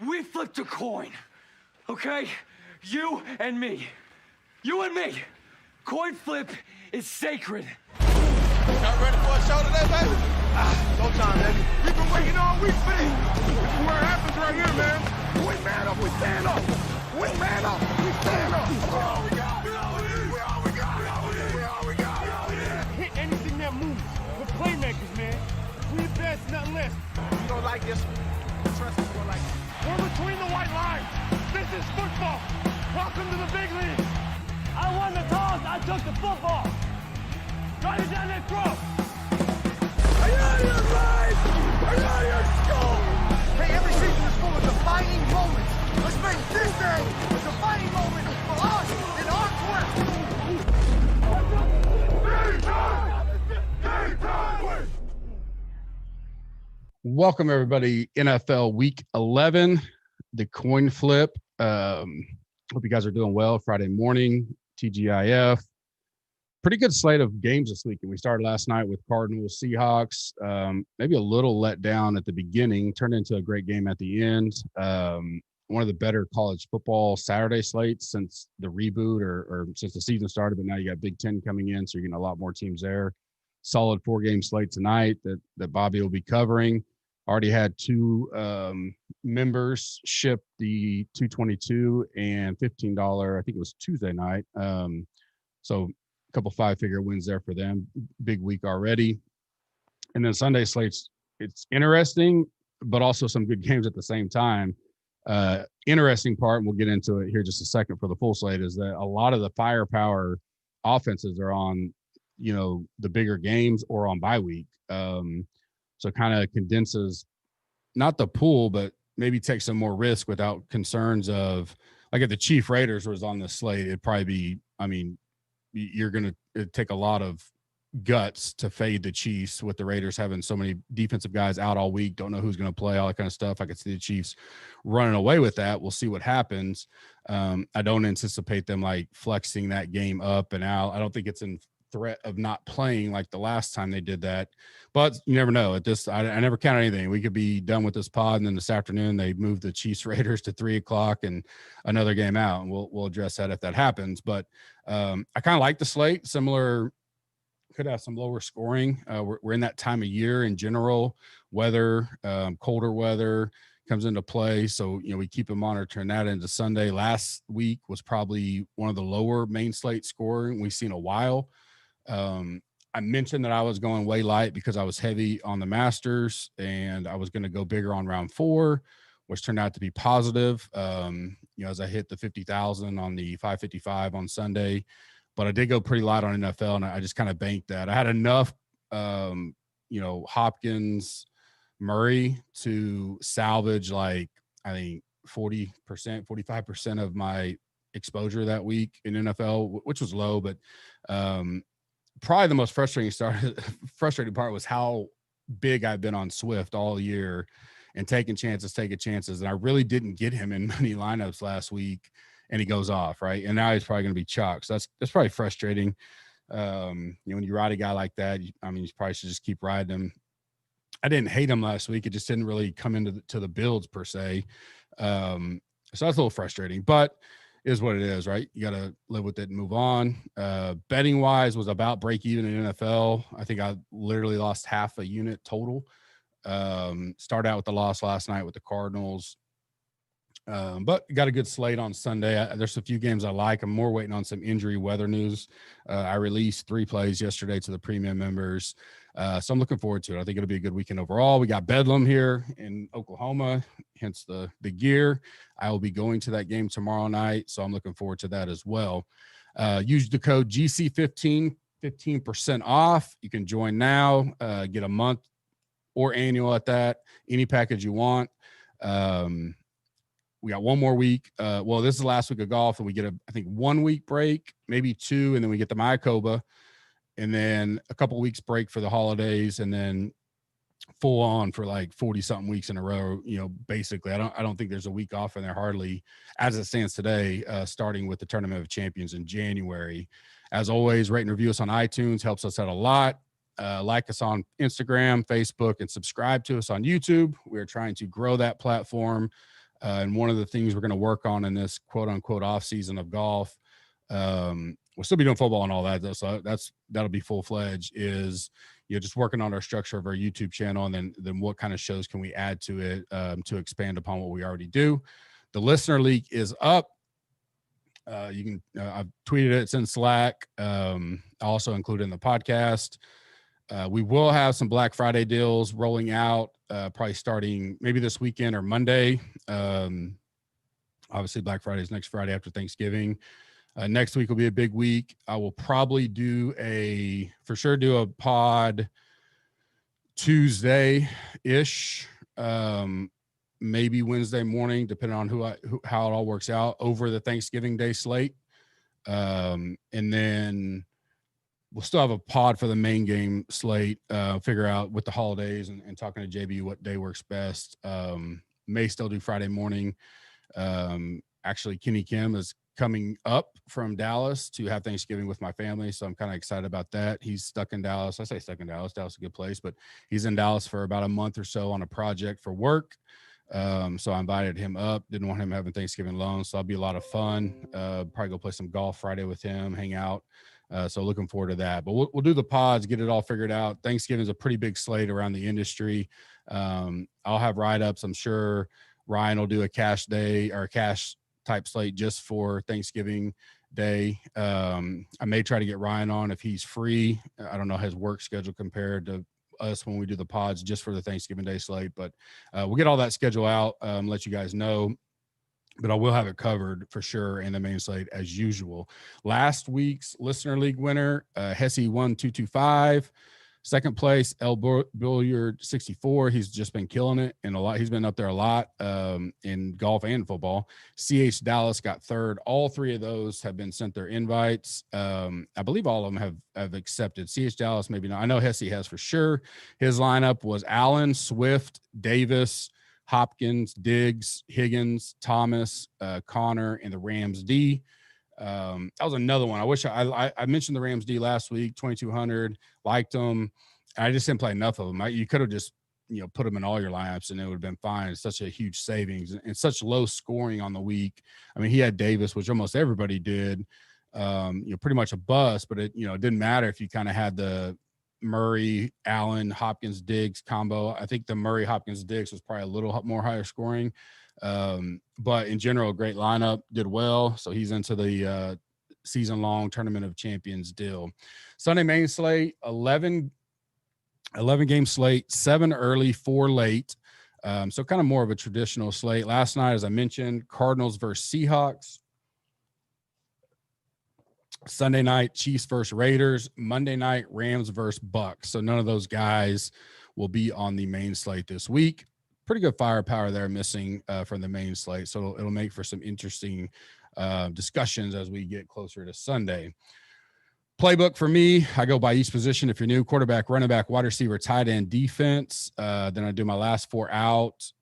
We flipped a coin, okay? You and me. You and me. Coin flip is sacred. Y'all ready for a show today, baby? Showtime, baby. We've been waiting all week for this. This is where it happens right here, man. We man up, we stand up. We man up, we stand up. We all we got. We all we need. We all we got. We all we need. We all we got. We all we need. Hit anything that moves. We're playmakers, man. We best, nothing less. You don't like this one. Trust me, you don't like it. We're between the white lines. This is football. Welcome to the big league. I won the toss. I took the football. Drive it down that throat. Are you out of your mind? Are you out of your skull? Hey, every season is full of defining moments. Let's make this day a defining moment for us in our quest. Welcome, everybody. NFL Week 11, the coin flip. Hope you guys are doing well. Friday morning, TGIF. Pretty good slate of games this week. And we started last night with Cardinals, Seahawks. Maybe a little let down at the beginning, turned into a great game at the end. One of the better college football Saturday slates since the reboot or since the season started. But now you got Big Ten coming in, so you're getting a lot more teams there. Solid 4-game slate tonight that Bobby will be covering. Already had two members ship the $222 and $15. I think it was Tuesday night. So a couple 5-figure wins there for them. Big week already. And then Sunday slates, it's interesting, but also some good games at the same time. Interesting part, and we'll get into it here just a second for the full slate, is that a lot of the firepower offenses are on, the bigger games or on bye week. So kind of condenses not the pool, but maybe takes some more risk without concerns of, like if the Chief Raiders was on this slate, it'd probably be, you're going to take a lot of guts to fade the Chiefs with the Raiders having so many defensive guys out all week, don't know who's going to play, all that kind of stuff. I could see the Chiefs running away with that. We'll see what happens. I don't anticipate them like flexing that game up and out. I don't think it's in threat of not playing like the last time they did that, but you never know. At this, I never count anything. We could be done with this pod, and then this afternoon they move the Chiefs Raiders to 3:00 and another game out, and we'll address that if that happens. But I kind of like the slate. Similar, could have some lower scoring. We're in that time of year in general. Weather, colder weather comes into play, so we keep monitoring that into Sunday. Last week was probably one of the lower main slate scoring we've seen a while. I mentioned that I was going way light because I was heavy on the Masters and I was going to go bigger on round 4, which turned out to be positive. As I hit the 50,000 on the 555 on Sunday, but I did go pretty light on NFL and I just kind of banked that. I had enough, Hopkins, Murray to salvage I think 40%, 45% of my exposure that week in NFL, which was low, but, probably the most frustrating part was how big I've been on Swift all year and taking chances. And I really didn't get him in many lineups last week, and he goes off, right? And now he's probably going to be chalk. So that's probably frustrating. When you ride a guy like that, you probably should just keep riding him. I didn't hate him last week. It just didn't really come into the builds per se. So that's a little frustrating, but is what it is, right? You got to live with it and move on. Betting wise was about break even in NFL. I think I literally lost half a unit total. Started out with the loss last night with the Cardinals. But got a good slate on Sunday. There's a few games I like. I'm more waiting on some injury weather news. I released 3 plays yesterday to the premium members. So I'm looking forward to it. I think it'll be a good weekend overall. We got Bedlam here in Oklahoma, hence the gear. I will be going to that game tomorrow night, so I'm looking forward to that as well. Use the code GC15, 15% off. You can join now, get a month or annual at that, any package you want. We got one more week. This is the last week of golf, and we get I think 1 week break, maybe 2, and then we get the Mayakoba, and then a couple weeks break for the holidays, and then full on for like 40-something weeks in a row. Basically, I don't think there's a week off in there hardly, as it stands today. Starting with the Tournament of Champions in January. As always, rate and review us on iTunes, helps us out a lot. Like us on Instagram, Facebook, and subscribe to us on YouTube. We're trying to grow that platform. And one of the things we're going to work on in this quote unquote off season of golf, we'll still be doing football and all that though. So that'll be full fledged, is, just working on our structure of our YouTube channel. And then what kind of shows can we add to it, to expand upon what we already do. The listener league is up. You can, I've tweeted it, it's in Slack. I also included in the podcast. We will have some Black Friday deals rolling out, probably starting maybe this weekend or Monday. Obviously Black Friday is next Friday after Thanksgiving. Next week will be a big week. I will probably do a pod Tuesday-ish, maybe Wednesday morning, depending on how it all works out over the Thanksgiving Day slate. And then we'll still have a pod for the main game slate, figure out with the holidays and talking to JB what day works best. May still do Friday morning. Actually, Kenny Kim is coming up from Dallas to have Thanksgiving with my family, so I'm kind of excited about that. He's stuck in Dallas. I say stuck in Dallas. Dallas is a good place, but he's in Dallas for about a month or so on a project for work. So I invited him up. Didn't want him having Thanksgiving alone, so that'll be a lot of fun. Probably go play some golf Friday with him, hang out. So looking forward to that. But we'll do the pods, get it all figured out. Thanksgiving is a pretty big slate around the industry. I'll have write-ups. I'm sure Ryan will do a cash day or a cash type slate just for Thanksgiving Day. I may try to get Ryan on if he's free. I don't know his work schedule compared to us when we do the pods just for the Thanksgiving Day slate, but we'll get all that schedule out, let you guys know. But I will have it covered for sure in the main slate as usual. Last week's listener league winner, Hesse 1225. Second place, El Billiard 64. He's just been killing it and a lot. He's been up there a lot in golf and football. CH Dallas got third. All three of those have been sent their invites. I believe all of them have accepted. CH Dallas, maybe not. I know Hesse has for sure. His lineup was Allen, Swift, Davis, Hopkins, Diggs, Higgins, Thomas, Connor, and the Rams D. That was another one. I wish I mentioned the Rams D last week, 2,200, liked them. I just didn't play enough of them. You could have just, put them in all your lineups and it would have been fine. It's such a huge savings and such low scoring on the week. I mean, he had Davis, which almost everybody did, pretty much a bust, but it didn't matter if you kind of had the Murray, Allen, Hopkins, Diggs combo. I think the Murray, Hopkins, Diggs was probably a little more higher scoring. But in general, great lineup, did well. So he's into the season-long Tournament of Champions deal. Sunday main slate, 11 game slate, 7 early, 4 late. So kind of more of a traditional slate. Last night, as I mentioned, Cardinals versus Seahawks. Sunday night, Chiefs versus Raiders. Monday night, Rams versus Bucks. So none of those guys will be on the main slate this week. Pretty good firepower there missing from the main slate. So it'll make for some interesting discussions as we get closer to Sunday. Playbook for me, I go by each position. If you're new, quarterback, running back, wide receiver, tight end, defense. Then I do my last 4 out,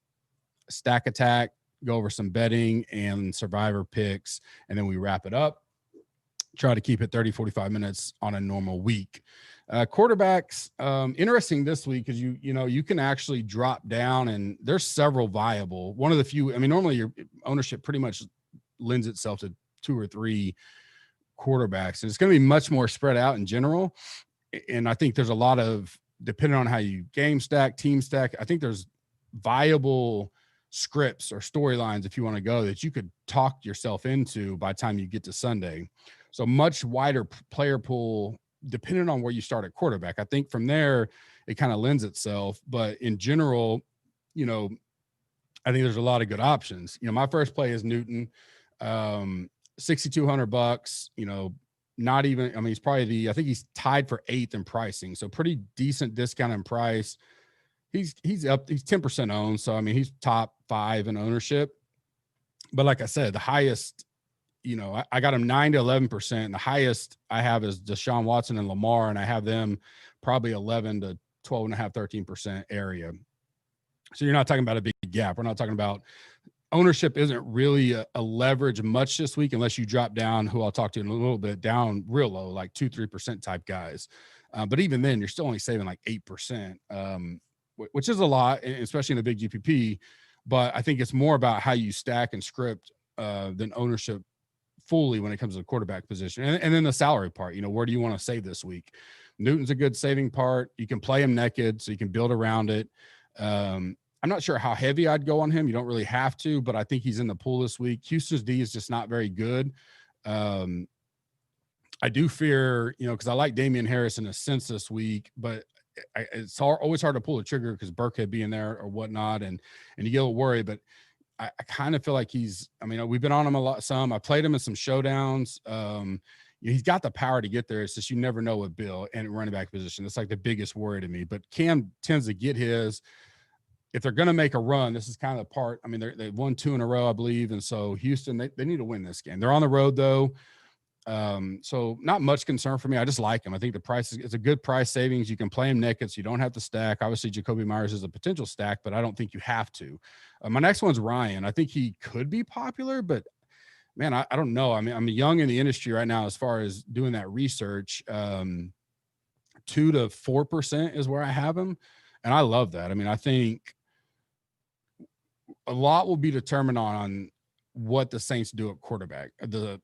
stack attack, go over some betting and survivor picks, and then we wrap it up. Try to keep it 30, 45 minutes on a normal week. Quarterbacks, interesting this week because you can actually drop down and there's several viable. One of the few, normally your ownership pretty much lends itself to 2 or 3 quarterbacks, and it's going to be much more spread out in general. And I think there's a lot of, depending on how you game stack, team stack, I think there's viable scripts or storylines, if you want to go, that you could talk yourself into by the time you get to Sunday. So much wider player pool, depending on where you start at quarterback. I think from there, it kind of lends itself. But in general, I think there's a lot of good options. My first play is Newton, $6,200. Not even, he's probably I think he's tied for 8th in pricing. So pretty decent discount in price. He's up, he's 10% owned. So, he's top 5 in ownership. But like I said, the highest, I got him 9 to 11%. The highest I have is Deshaun Watson and Lamar, and I have them probably 11 to 12.5, 13% area. So you're not talking about a big gap. We're not talking about ownership isn't really a leverage much this week unless you drop down, who I'll talk to in a little bit, down real low, like 2-3% type guys. But even then, you're still only saving like 8%, which is a lot, especially in a big GPP. but I think it's more about how you stack and script than ownership fully when it comes to the quarterback position. And then the salary part, where do you want to save this week? Newton's a good saving part. You can play him naked, so you can build around it. I'm not sure how heavy I'd go on him. You don't really have to, but I think he's in the pool this week. Houston's D is just not very good. I do fear, because I like Damian Harris in a sense this week, but it's always hard to pull the trigger because Burkhead being there or whatnot, and you get a little worried. But I kind of feel like we've been on him a lot. I played him in some showdowns. He's got the power to get there. It's just you never know with Bill and running back position. That's like the biggest worry to me. But Cam tends to get his. If they're going to make a run, this is kind of the part. They've won 2 in a row, I believe. And so Houston, they need to win this game. They're on the road, though. So not much concern for me. I just like him. I think the price it's a good price savings. You can play him naked, so you don't have to stack. Obviously, Jacoby Myers is a potential stack, but I don't think you have to. My next one's Ryan. I think he could be popular, but man, I don't know. I'm young in the industry right now as far as doing that research. 2 to 4% is where I have him. And I love that. I think a lot will be determined on what the Saints do at quarterback. The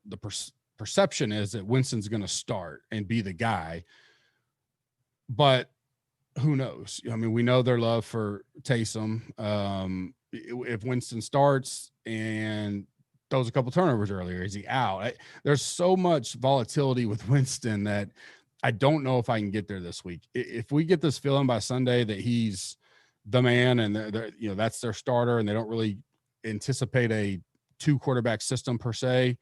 perception is that Winston's going to start and be the guy, but who knows? We know their love for Taysom. If Winston starts and throws a couple turnovers earlier, is he out? There's so much volatility with Winston that I don't know if I can get there this week. If we get this feeling by Sunday that he's the man and that's their starter and they don't really anticipate a 2 quarterback system per se,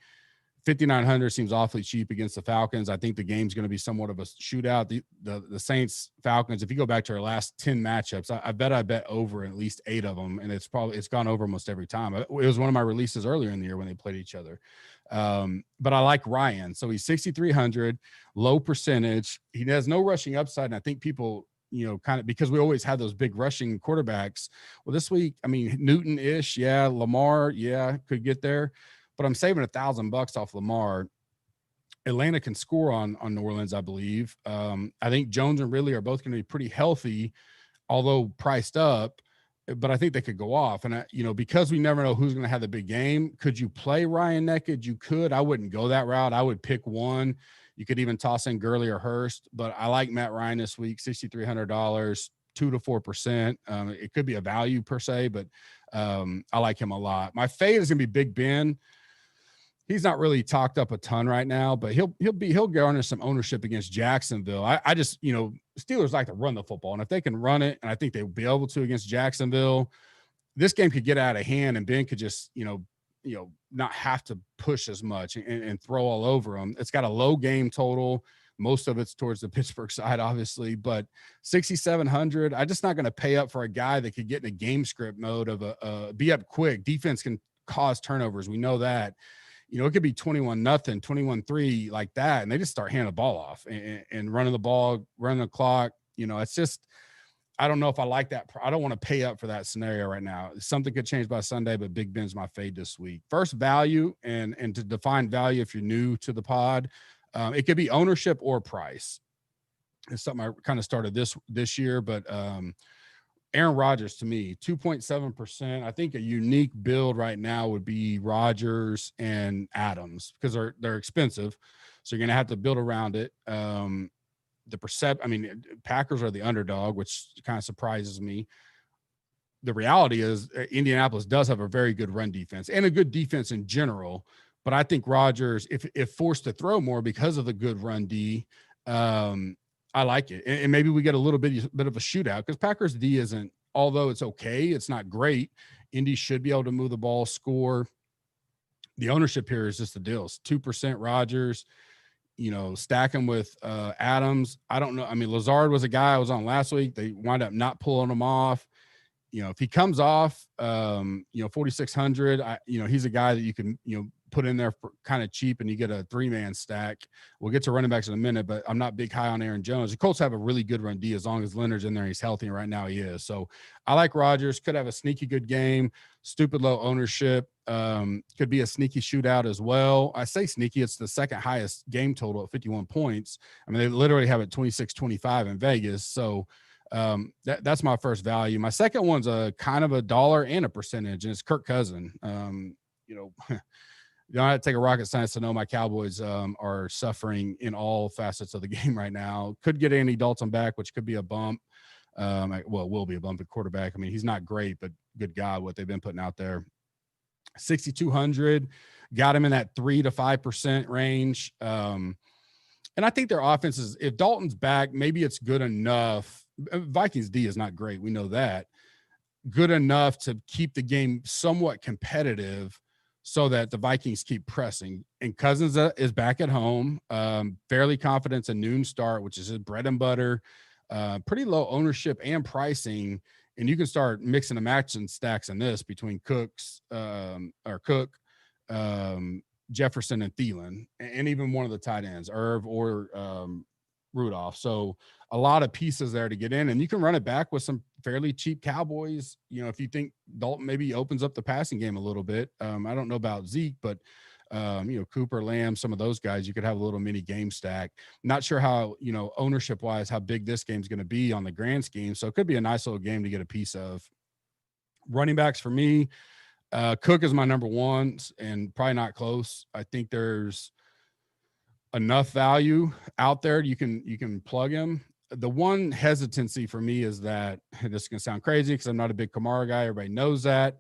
5,900 seems awfully cheap against the Falcons. I think the game's going to be somewhat of a shootout. The Saints Falcons, if you go back to our last 10 matchups, I bet over at least 8 of them. And it's gone over almost every time. It was one of my releases earlier in the year when they played each other. But I like Ryan. So he's 6,300, low percentage. He has no rushing upside. And I think people, kind of, because we always had those big rushing quarterbacks. Well, this week, Newton-ish. Yeah. Lamar. Yeah. Could get there. But I'm saving $1,000 off Lamar. Atlanta can score on New Orleans, I believe. I think Jones and Ridley are both going to be pretty healthy, although priced up. But I think they could go off. And, because we never know who's going to have the big game, could you play Ryan naked? You could. I wouldn't go that route. I would pick one. You could even toss in Gurley or Hurst. But I like Matt Ryan this week, $6,300, 2 to 4%. It could be a value per se, but I like him a lot. My fade is going to be Big Ben. He's not really talked up a ton right now, but he'll garner some ownership against Jacksonville. I just, Steelers like to run the football, and if they can run it, and I think they'll be able to against Jacksonville, this game could get out of hand, and Ben could just, not have to push as much and throw all over them. It's got a low game total. Most of it's towards the Pittsburgh side, obviously, but 6,700. I'm just not going to pay up for a guy that could get in a game script mode of be up quick. Defense can cause turnovers. We know that. It could be 21-0, 21-3 like that, and they just start handing the ball off and running the ball, running the clock. It's just, I don't know if I like that. I don't want to pay up for that scenario right now. Something could change by Sunday, but Big Ben's my fade this week. First, value, and to define value if you're new to the pod, it could be ownership or price. It's something I kind of started this year, but Aaron Rodgers, to me, 2.7%. I think a unique build right now would be Rodgers and Adams because they're expensive. So you're going to have to build around it. Packers are the underdog, which kind of surprises me. The reality is Indianapolis does have a very good run defense and a good defense in general. But I think Rodgers, if forced to throw more because of the good run D, I like it. And maybe we get a little bit of a shootout because Packers D isn't, although it's okay, it's not great. Indy should be able to move the ball, score. The ownership here is just the deals. 2% Rodgers, stack him with Adams. I don't know. Lazard was a guy I was on last week. They wind up not pulling him off. If he comes off, 4,600, he's a guy that you can, put in there for kind of cheap and you get a 3-man stack. We'll get to running backs in a minute, but I'm not big high on Aaron Jones. The Colts have a really good run D as long as Leonard's in there. He's healthy, and right now he is. So I like Rodgers. Could have a sneaky good game, stupid low ownership. Could be a sneaky shootout as well. I say sneaky. It's the second highest game total at 51 points. They literally have it 26-25 in Vegas. So That's my first value. My second one's a kind of a dollar and a percentage, and it's Kirk Cousin. You know, you don't have to take a rocket science to know my Cowboys are suffering in all facets of the game right now. Could get Andy Dalton back, which could be a bump. Well, will be a bump at quarterback. I mean, he's not great, but good God, what they've been putting out there. 6,200, got him in that 3 to 5% range. And I think their offense is, if Dalton's back, maybe it's good enough. Vikings D is not great. We know that. Good enough to keep the game somewhat competitive so that the Vikings keep pressing. And Cousins is back at home. Fairly confident a noon start, which is his bread and butter. Pretty low ownership and pricing. And you can start mixing and matching stacks in this between Cook, Jefferson, and Thielen, and even one of the tight ends, Irv or Rudolph. So a lot of pieces there to get in, and you can run it back with some fairly cheap Cowboys. You know, if you think Dalton maybe opens up the passing game a little bit. I don't know about Zeke, but you know, Cooper, Lamb, some of those guys, you could have a little mini game stack. Not sure how, you know, ownership wise, how big this game's going to be on the grand scheme. So it could be a nice little game to get a piece of. Running backs for me, Cook is my number one and probably not close. I think there's enough value out there. You can plug him. The one hesitancy for me is that, this is going to sound crazy because I'm not a big Kamara guy. Everybody knows that.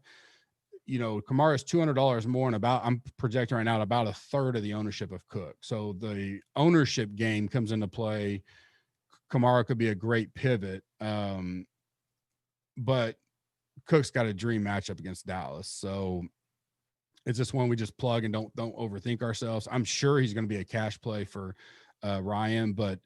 You know, Kamara is $200 more, and I'm projecting right now about a third of the ownership of Cook. So the ownership game comes into play. Kamara could be a great pivot. But Cook's got a dream matchup against Dallas. So it's just one we just plug and don't overthink ourselves. I'm sure he's going to be a cash play for Ryan, but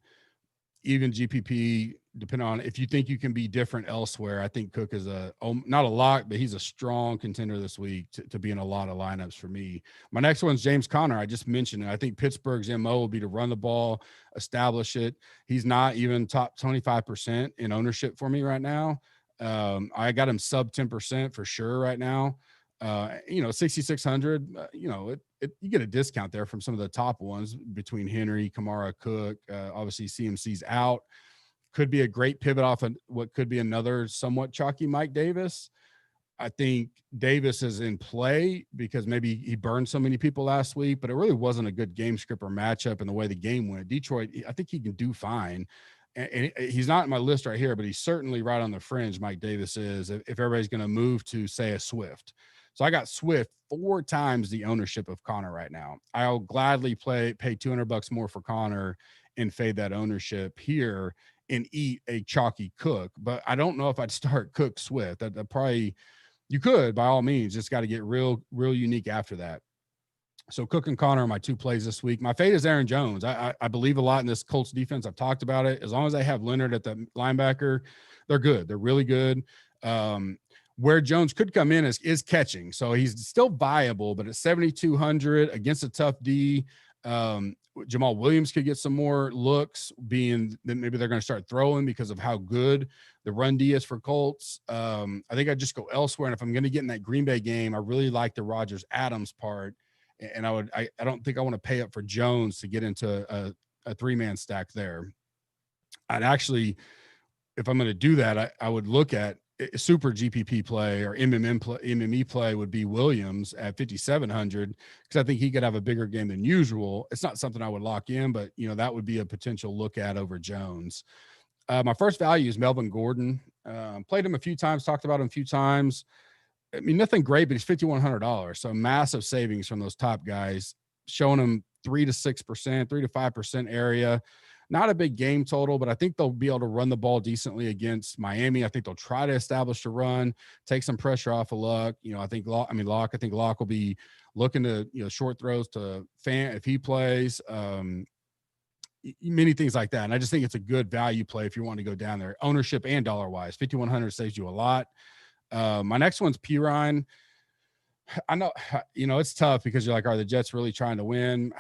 even GPP, depending on if you think you can be different elsewhere, I think Cook is not a lot, but he's a strong contender this week to be in a lot of lineups for me. My next one's James Conner. I just mentioned it. I think Pittsburgh's MO will be to run the ball, establish it. He's not even top 25% in ownership for me right now. I got him sub 10% for sure right now. You know, 6,600, you know, you get a discount there from some of the top ones between Henry, Kamara, Cook. Obviously CMC's out. Could be a great pivot off of what could be another somewhat chalky Mike Davis. I think Davis is in play because maybe he burned so many people last week, but it really wasn't a good game script or matchup in the way the game went. Detroit, I think he can do fine. And he's not in my list right here, but he's certainly right on the fringe, Mike Davis is, if everybody's going to move to, say, a Swift. So I got Swift 4 times the ownership of Connor right now. I'll gladly pay $200 more for Connor and fade that ownership here and eat a chalky Cook. But I don't know if I'd start Cook Swift. That probably, you could by all means, just got to get real unique after that. So Cook and Connor are my 2 plays this week. My fade is Aaron Jones. I believe a lot in this Colts defense. I've talked about it. As long as they have Leonard at the linebacker, they're good. They're really good. Where Jones could come in is catching. So he's still viable, but at 7,200 against a tough D, Jamal Williams could get some more looks, being that maybe they're going to start throwing because of how good the run D is for Colts. I think I'd just go elsewhere. And if I'm going to get in that Green Bay game, I really like the Rodgers-Adams part. And I don't think I want to pay up for Jones to get into a 3-man stack there. I'd actually, if I'm going to do that, I would look at a super GPP play or MME play would be Williams at 5,700, because I think he could have a bigger game than usual. It's not something I would lock in, but you know, that would be a potential look at over Jones. My first value is Melvin Gordon. Played him a few times, talked about him a few times. I mean, nothing great, but he's $5,100. So massive savings from those top guys, showing him 3 to 6%, 3 to 5% area. Not a big game total, but I think they'll be able to run the ball decently against Miami. I think they'll try to establish a run, take some pressure off of Luck. You know, I think Luck will be looking to, you know, short throws to Fant if he plays. Many things like that. And I just think it's a good value play if you want to go down there. Ownership and dollar-wise, 5,100 saves you a lot. My next one's Pirine. I know, you know, it's tough because you're like, are the Jets really trying to win?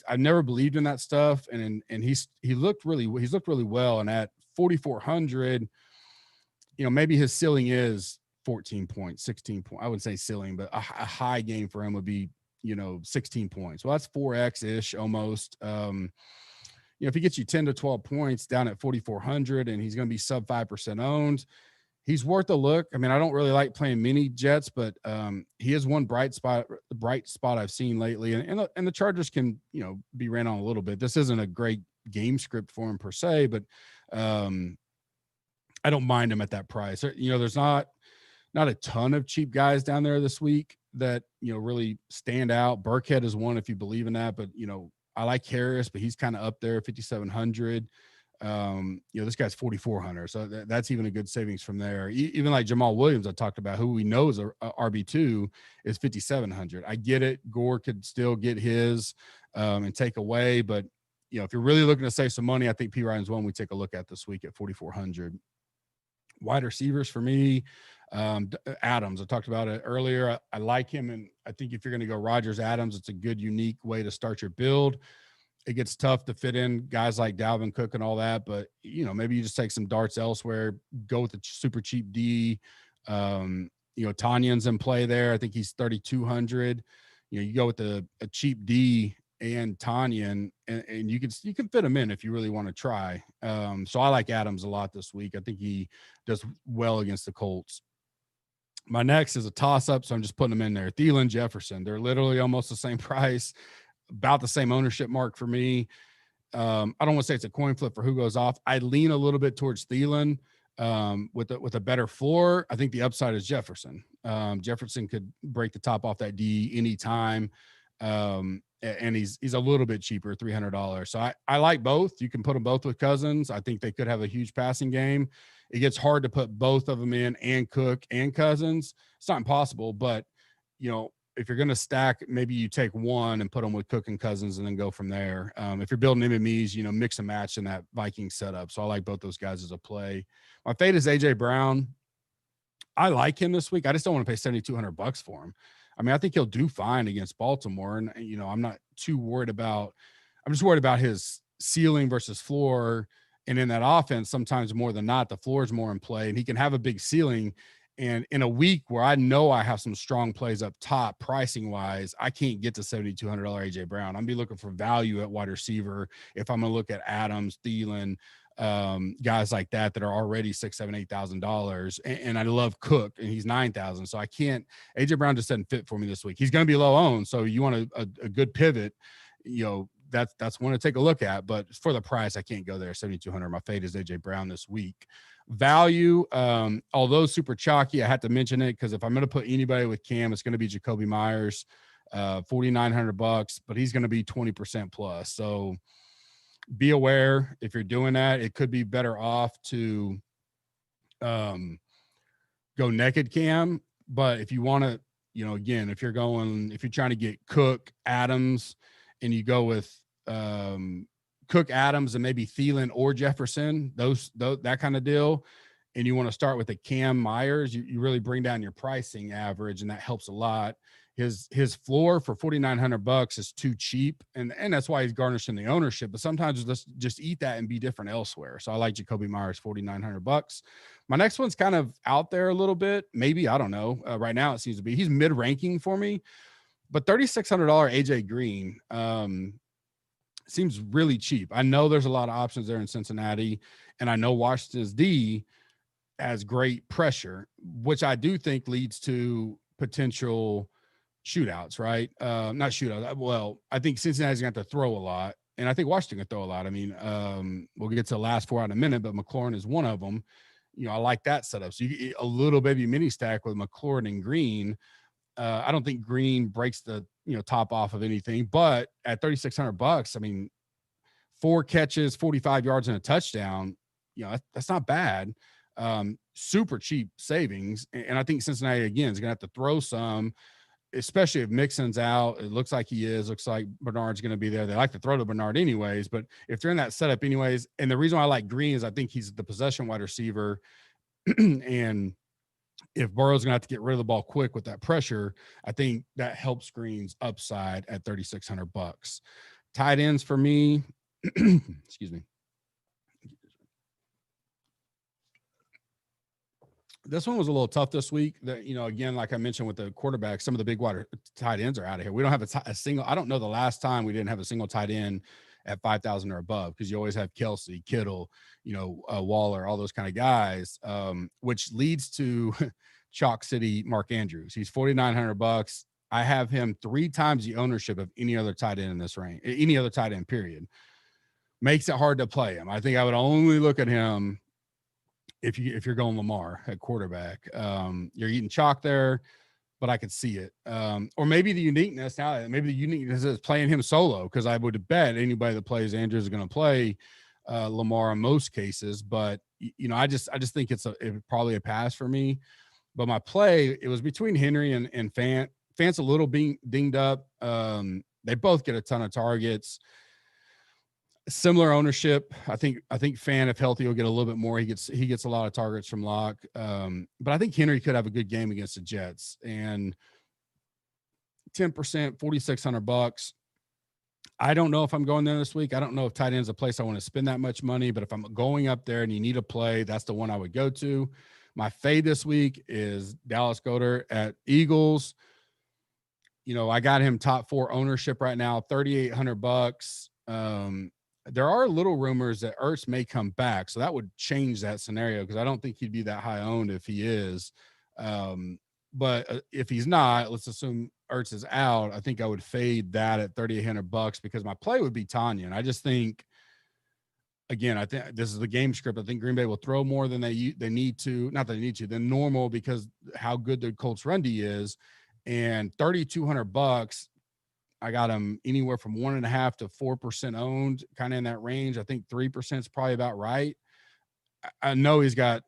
I've never believed in that stuff. And he's looked really well. And at 4,400, you know, maybe his ceiling is 14 points, 16 points. I wouldn't say ceiling, but a high game for him would be, you know, 16 points. Well, that's 4X ish almost. You you know, if he gets you 10 to 12 points down at 4,400 and he's going to be sub 5% owned, he's worth a look. I mean, I don't really like playing mini jets, but he is one bright spot I've seen lately. And the Chargers can, you know, be ran on a little bit. This isn't a great game script for him per se, but I don't mind him at that price. You know, there's not a ton of cheap guys down there this week that, you know, really stand out. Burkhead is one, if you believe in that, but, you know, I like Harris, but he's kind of up there, 5,700. You know, this guy's 4,400. So that's even a good savings from there. Even like Jamal Williams, I talked about, who we know is a RB2, is 5,700. I get it. Gore could still get his and take away, but, you know, if you're really looking to save some money, I think P. Ryan's one we take a look at this week at 4,400. Wide receivers for me, Adams. I talked about it earlier. I like him, and I think if you're going to go Rodgers Adams, it's a good, unique way to start your build. It gets tough to fit in guys like Dalvin Cook and all that, but, you know, maybe you just take some darts elsewhere, go with the super cheap D. You know, Tanyan's in play there. I think he's 3,200. You know, you go with a cheap D and Tanyan, and you can fit him in if you really want to try. So I like Adams a lot this week. I think he does well against the Colts. My next is a toss-up, so I'm just putting them in there. Thielen, Jefferson. They're literally almost the same price, about the same ownership mark for me. I don't want to say it's a coin flip for who goes off. I lean a little bit towards Thielen with a better floor. I think the upside is Jefferson. Jefferson could break the top off that D anytime. And he's a little bit cheaper, $300. So I like both. You can put them both with Cousins. I think they could have a huge passing game. It gets hard to put both of them in, and Cook and Cousins. It's not impossible, but, you know, if you're going to stack, maybe you take one and put them with Cook and Cousins and then go from there. If you're building MMEs, you know, mix and match in that Viking setup. So I like both those guys as a play. My fade is AJ Brown. I like him this week. I just don't want to pay $7,200 for him. I mean, I think he'll do fine against Baltimore. And, you know, I'm not too worried about – I'm just worried about his ceiling versus floor. And in that offense, sometimes more than not, the floor is more in play. And he can have a big ceiling. And in a week where I know I have some strong plays up top pricing-wise, I can't get to $7,200 A.J. Brown. I'm be looking for value at wide receiver if I'm going to look at Adams, Thielen, guys like that are already $6,000, $7,000, $8,000. And I love Cook, and he's $9,000. So I can't. AJ Brown just doesn't fit for me this week. He's going to be low owned, so you want a good pivot. You know, that's one to take a look at. But for the price, I can't go there. $7,200. My fade is AJ Brown this week. Value, although super chalky, I had to mention it because if I'm going to put anybody with Cam, it's going to be Jacoby Myers, $4,900, but he's going to be 20% plus. So be aware if you're doing that, it could be better off to go naked Cam. But if you want to, you know, again, if you're trying to get Cook, Adams, and you go with Cook, Adams, and maybe Thielen or Jefferson, that kind of deal, and you want to start with a Cam Myers, you really bring down your pricing average, and that helps a lot. His floor for $4,900 is too cheap, and that's why he's garnishing the ownership. But sometimes just eat that and be different elsewhere. So I like Jacoby Myers, $4,900. My next one's kind of out there a little bit. Maybe, I don't know. Right now it seems to be he's mid-ranking for me, but $3,600 AJ Green seems really cheap. I know there's a lot of options there in Cincinnati, and I know Washington's D has great pressure, which I do think leads to potential shootouts, right? Not shootouts. Well, I think Cincinnati's going to have to throw a lot, and I think Washington can throw a lot. I mean, we'll get to the last four in a minute, but McLaurin is one of them. You know, I like that setup. So you get a little baby mini stack with McLaurin and Green. I don't think Green breaks the, you know, top off of anything, but at $3,600, I mean, 4 catches, 45 yards and a touchdown, you know, that's not bad. Super cheap savings. And I think Cincinnati, again, is going to have to throw some, especially if Mixon's out. It looks like he is. Looks like Bernard's going to be there. They like to throw to Bernard anyways, but if they're in that setup anyways, and the reason why I like Green is I think he's the possession wide receiver. And if Burrow's going to have to get rid of the ball quick with that pressure, I think that helps Green's upside at $3,600. Tight ends for me, excuse me. This one was a little tough this week. That, you know, again, like I mentioned with the quarterback, some of the big wide tight ends are out of here. We don't have a single. I don't know the last time we didn't have a single tight end at 5,000 or above, because you always have Kelsey, Kittle, Waller, all those kind of guys, which leads to Chalk City Mark Andrews. He's $4,900. I have him 3 times the ownership of any other tight end in this range, any other tight end, period. Makes it hard to play him. I think I would only look at him if you're going Lamar at quarterback. You're eating chalk there, but I could see it. Or maybe the uniqueness is playing him solo, because I would bet anybody that plays Andrews is going to play Lamar in most cases. But I just think it's probably a pass for me. But my play, it was between Henry and Fant. Fant's a little dinged up. They both get a ton of targets. Similar ownership. I think Fant, if healthy, will get a little bit more. He gets a lot of targets from Locke. But I think Henry could have a good game against the Jets. And 10%, $4,600. I don't know if I'm going there this week. I don't know if tight end's a place I want to spend that much money, but if I'm going up there and you need a play, that's the one I would go to. My fade this week is Dallas Goedert at Eagles. I got him top 4 ownership right now, $3,800. There are little rumors that Ertz may come back, so that would change that scenario, because I don't think he'd be that high owned if he is. But if he's not, let's assume Ertz is out, I think I would fade that at $3,800, because my play would be Tanya. And I just think, again, I think this is the game script. I think Green Bay will throw more than they need to, not that they need to, than normal, because how good the Colts run D is. And $3,200, I got him anywhere from 1.5% to 4% owned, kind of in that range. I think 3% is probably about right. I know he's got,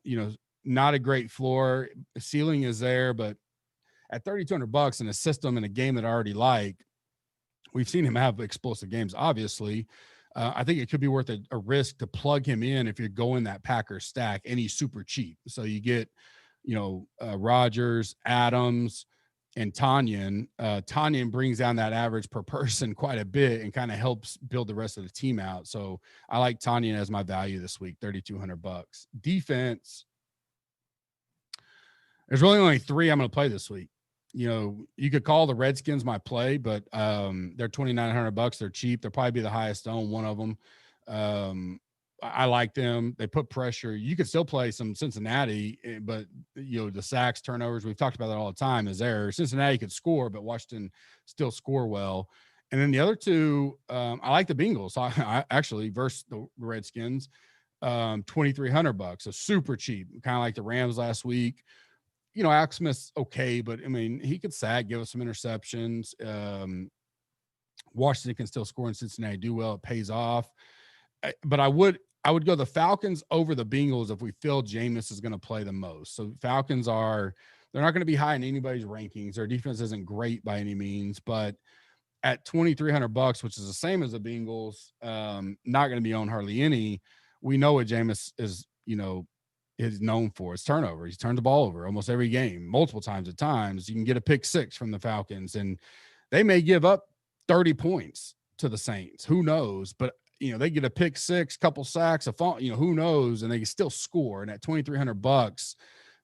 not a great floor. The ceiling is there, but at $3,200 in a system in a game that I already like, we've seen him have explosive games, obviously. I think it could be worth a risk to plug him in if you're going that Packers stack, and he's super cheap. So you get, Rodgers, Adams, and Tanyan. Tanyan brings down that average per person quite a bit and kind of helps build the rest of the team out. So I like Tanyan as my value this week, $3,200. Defense, there's really only 3 I'm going to play this week. You could call the Redskins my play, but they're $2,900. They're cheap. They'll probably be the highest owned one of them. I like them. They put pressure. You could still play some Cincinnati, but the sacks, turnovers, we've talked about that all the time, is there. Cincinnati could score, but Washington still score well. And then the other 2, I like the Bengals. I actually versus the Redskins, $2,300. So super cheap, kind of like the Rams last week. Alex Smith's okay, but I mean, he could sack, give us some interceptions. Washington can still score in Cincinnati, do well. It pays off. But I would go the Falcons over the Bengals if we feel Jameis is going to play the most. So Falcons they're not going to be high in anybody's rankings. Their defense isn't great by any means, but at $2,300, which is the same as the Bengals, not going to be on hardly any. We know what Jameis is known for. It's turnover. He's turned the ball over almost every game, multiple times at times. You can get a pick 6 from the Falcons, and they may give up 30 points to the Saints. Who knows? But they get a pick 6, couple sacks, who knows, and they can still score. And at $2,300,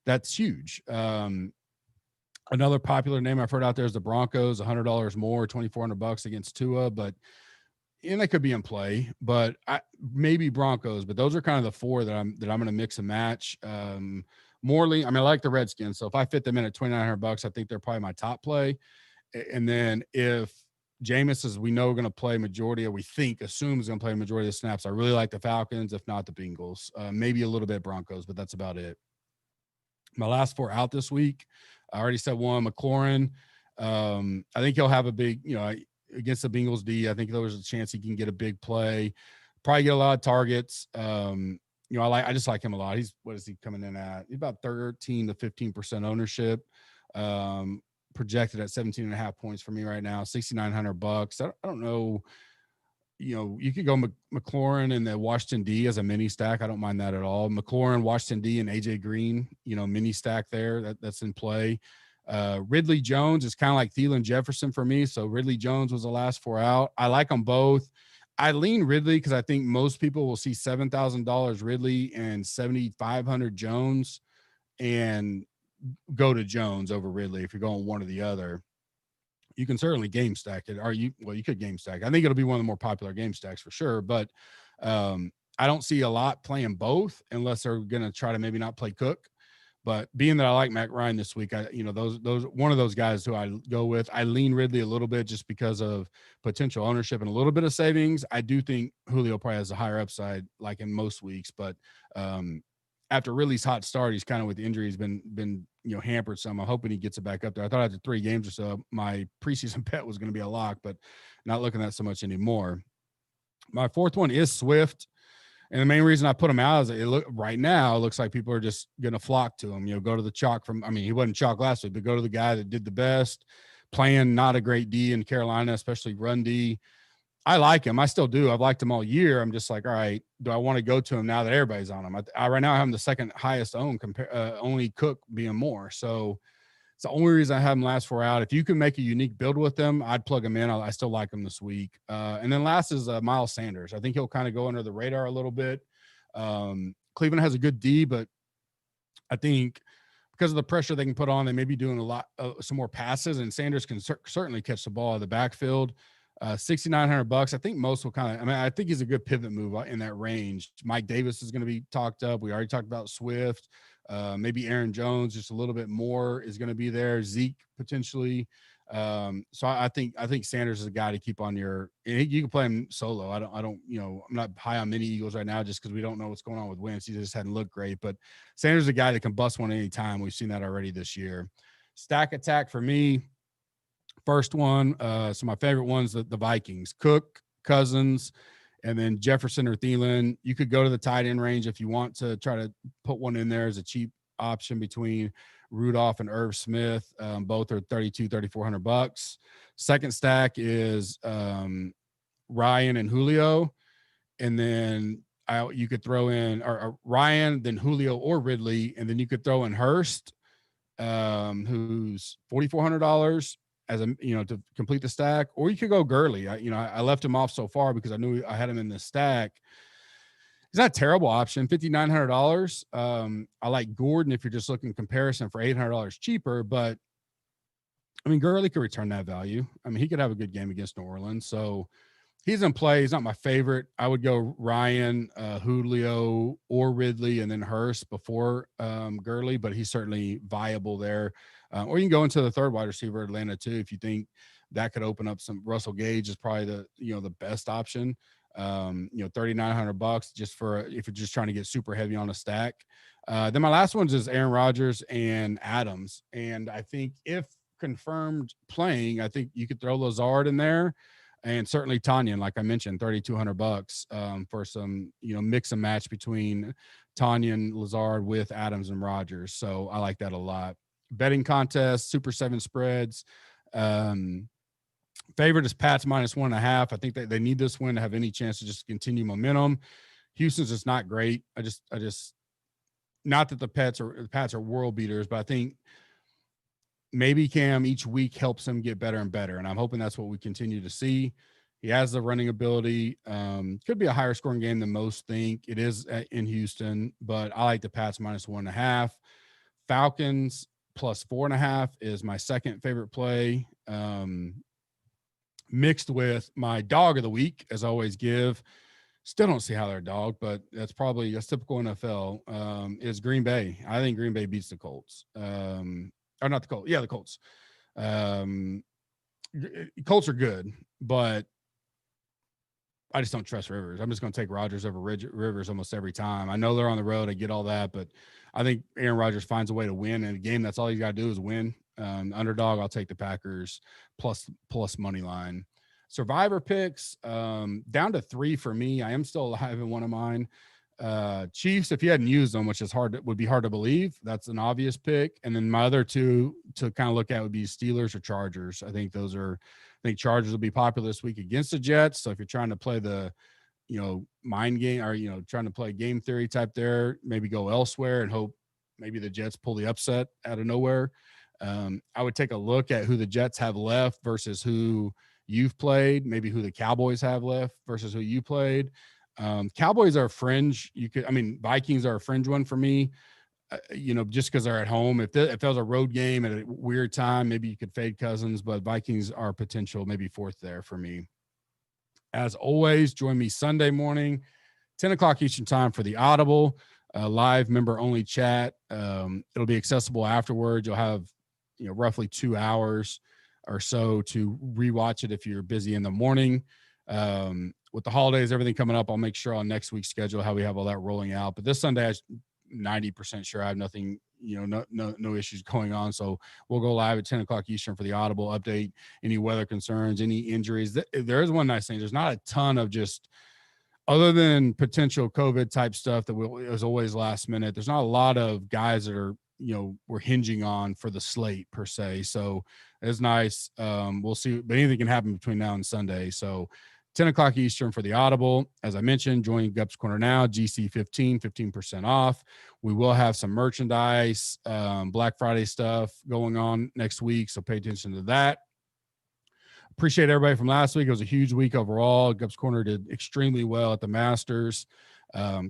that's huge. Another popular name I've heard out there is the Broncos, $100 more, $2,400 against Tua, and they could be in play, but maybe Broncos. But those are kind of the 4 that I'm going to mix and match. Morley, I like the Redskins, so if I fit them in at $2,900, I think they're probably my top play. And then if Jameis, as we know, going to play majority, or we assumes going to play majority of the snaps, I really like the Falcons, if not the Bengals. Maybe a little bit Broncos, but that's about it. My last 4 out this week, I already said one, McLaurin. I think he'll have a big, against the Bengals D. I think there was a chance he can get a big play, probably get a lot of targets. I just like him a lot. What is he coming in at? He's about 13 to 15% ownership. Projected at 17.5 points for me right now, $6,900. I don't know. You could go McLaurin and the Washington D as a mini stack. I don't mind that at all. McLaurin, Washington D, and AJ Green, mini stack there. That's in play. Ridley Jones is kind of like Thielen Jefferson for me. So Ridley Jones was the last 4 out. I like them both. I lean Ridley because I think most people will see $7,000 Ridley and $7,500 Jones and go to Jones over Ridley if you're going one or the other. you can certainly game stack it, or you could game stack. I think it'll be one of the more popular game stacks for sure, but I don't see a lot playing both unless they're going to try to maybe not play Cook. But being that I like Matt Ryan this week, those one of those guys who I go with. I lean Ridley a little bit just because of potential ownership and a little bit of savings. I do think Julio probably has a higher upside, like in most weeks, but after Ridley's hot start, he's kind of with injuries been hampered some. I'm hoping he gets it back up there. I thought after 3 games or so, my preseason bet was going to be a lock, but not looking at so much anymore. My fourth one is Swift. And the main reason I put him out is right now it looks like people are just going to flock to him. Go to the chalk he wasn't chalk last week, but go to the guy that did the best, playing not a great D in Carolina, especially run D. I like him. I still do. I've liked him all year. I'm just like, all right, do I want to go to him now that everybody's on him? I right now I have him the second highest owned, only Cook being more. So it's the only reason I have him last 4 out. If you can make a unique build with them, I'd plug him in. I still like him this week. And then last is Miles Sanders. I think he'll kind of go under the radar a little bit. Cleveland has a good D, but I think because of the pressure they can put on, they may be doing a lot, some more passes, and Sanders can certainly catch the ball in the backfield. $6,900. I think most will I think he's a good pivot move in that range. Mike Davis is going to be talked up. We already talked about Swift. Maybe Aaron Jones, just a little bit more is going to be there. Zeke potentially. So I think Sanders is a guy to keep on your. You can play him solo. I don't. I'm not high on many Eagles right now just because we don't know what's going on with Wentz. He just hadn't looked great. But Sanders is a guy that can bust one anytime. We've seen that already this year. Stack attack for me. First one. So my favorite one's the Vikings. Cook, Cousins, and then Jefferson or Thielen. You could go to the tight end range if you want to try to put one in there as a cheap option between Rudolph and Irv Smith. Both are $3,400. Second stack is Ryan and Julio. And then you could throw in or Ryan, then Julio or Ridley. And then you could throw in Hurst, who's $4,400 as to complete the stack, or you could go Gurley. I left him off so far because I knew I had him in the stack. He's not a terrible option, $5,900. I like Gordon if you're just looking comparison for $800 cheaper, but Gurley could return that value. He could have a good game against New Orleans. So he's in play. He's not my favorite. I would go Ryan, Julio, or Ridley, and then Hurst before Gurley, but he's certainly viable there. Or you can go into the third wide receiver, Atlanta, too, if you think that could open up some. Russell Gage is probably the best option. $3,900 just for if you're just trying to get super heavy on a stack. Then my last one's is Aaron Rodgers and Adams. And I think if confirmed playing, I think you could throw Lazard in there. And certainly Tanyan, like I mentioned, $3,200 for some, mix and match between Tanyan, Lazard with Adams and Rodgers. So I like that a lot. Betting contest, Super 7 spreads. Favorite is Pats -1.5. I think they need this win to have any chance to just continue momentum. Houston's just not great. I just not that the Pats are world beaters, but I think maybe Cam each week helps him get better and better. And I'm hoping that's what we continue to see. He has the running ability. Could be a higher scoring game than most think. It is in Houston, but I like the Pats -1.5. Falcons +4.5 is my second favorite play. Mixed with my dog of the week, as I always give. Still don't see how they're a dog, but that's typical NFL, is Green Bay. I think Green Bay beats the Colts. Or not the Colts. Yeah, the Colts. Colts are good, but I just don't trust Rivers. I'm just going to take Rodgers over Rivers almost every time. I know they're on the road. I get all that, but I think Aaron Rodgers finds a way to win. In a game, that's all he's got to do is win. Underdog, I'll take the Packers plus money line. Survivor picks, down to 3 for me. I am still alive in one of mine. Chiefs, if you hadn't used them, which is would be hard to believe. That's an obvious pick. And then my other two to kind of look at would be Steelers or Chargers. I think Chargers will be popular this week against the Jets. So if you're trying to play the, mind game or, trying to play game theory type there, maybe go elsewhere and hope maybe the Jets pull the upset out of nowhere. I would take a look at who the Jets have left versus who you've played, maybe who the Cowboys have left versus who you played. Cowboys are fringe. Vikings are a fringe one for me. just because they're at home. If there was a road game at a weird time, maybe you could fade Cousins, but Vikings are potential maybe fourth there for me. As always, join me Sunday morning, 10 o'clock Eastern time for the Audible live member-only chat. It'll be accessible afterwards. You'll have, roughly 2 hours or so to rewatch it if you're busy in the morning. With the holidays, everything coming up, I'll make sure on next week's schedule how we have all that rolling out. But this Sunday, I'm 90% sure I have nothing, no issues going on. So we'll go live at 10 o'clock Eastern for the Audible update, any weather concerns, any injuries. There is one nice thing. There's not a ton of just, other than potential COVID type stuff that is always last minute, there's not a lot of guys that are, we're hinging on for the slate per se. So it's nice. We'll see, but anything can happen between now and Sunday. So 10 o'clock Eastern for the Audible. As I mentioned, join Gups Corner now, GC 15% off. We will have some merchandise, Black Friday stuff going on next week. So pay attention to that. Appreciate everybody from last week. It was a huge week overall. Gups Corner did extremely well at the Masters.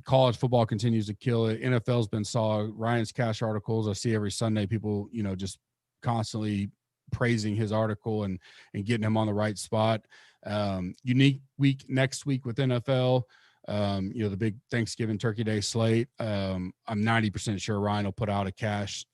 College football continues to kill it. NFL's been solid. Ryan's Cash articles, I see every Sunday, people, just constantly praising his article and getting him on the right spot. Unique week next week with NFL. The big Thanksgiving Turkey Day slate. I'm 90% sure Ryan will put out a cash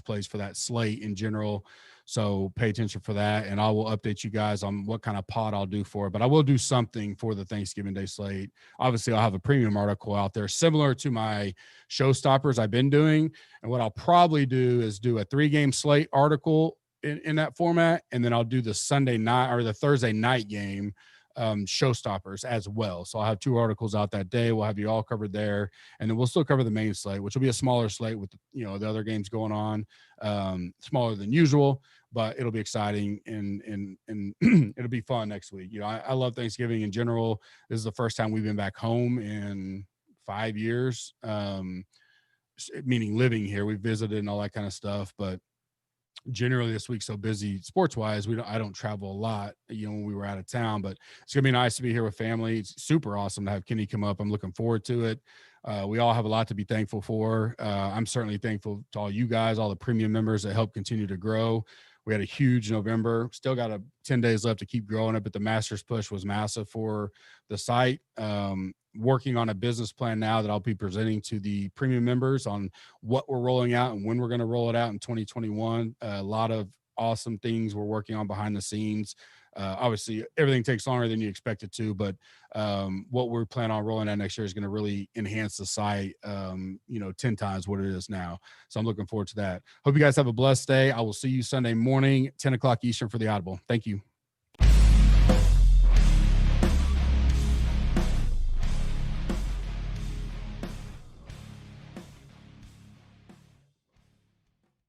plays for that slate in general. So pay attention for that, and I will update you guys on what kind of pod I'll do for it. But I will do something for the Thanksgiving Day slate. Obviously, I'll have a premium article out there similar to my showstoppers I've been doing. And what I'll probably do is do a 3-game slate article in that format, and then I'll do the Sunday night or the Thursday night game showstoppers as well. So I'll have 2 articles out that day. We'll have you all covered there, and then we'll still cover the main slate, which will be a smaller slate with the other games going on, smaller than usual, but it'll be exciting and it'll be fun next week. I love Thanksgiving in general. This is the first time we've been back home in 5 years, meaning living here. We visited and all that kind of stuff, but generally this week's so busy sports wise, I don't travel a lot, when we were out of town, but it's gonna be nice to be here with family. It's super awesome to have Kenny come up. I'm looking forward to it. We all have a lot to be thankful for. I'm certainly thankful to all you guys, all the premium members that help continue to grow. We had a huge November, still got 10 days left to keep growing it, but the Masters push was massive for the site. Working on a business plan now that I'll be presenting to the premium members on what we're rolling out and when we're going to roll it out in 2021. A lot of awesome things we're working on behind the scenes. Obviously, everything takes longer than you expect it to, but what we're planning on rolling out next year is going to really enhance the site, 10 times what it is now. So I'm looking forward to that. Hope you guys have a blessed day. I will see you Sunday morning, 10 o'clock Eastern for the Audible. Thank you.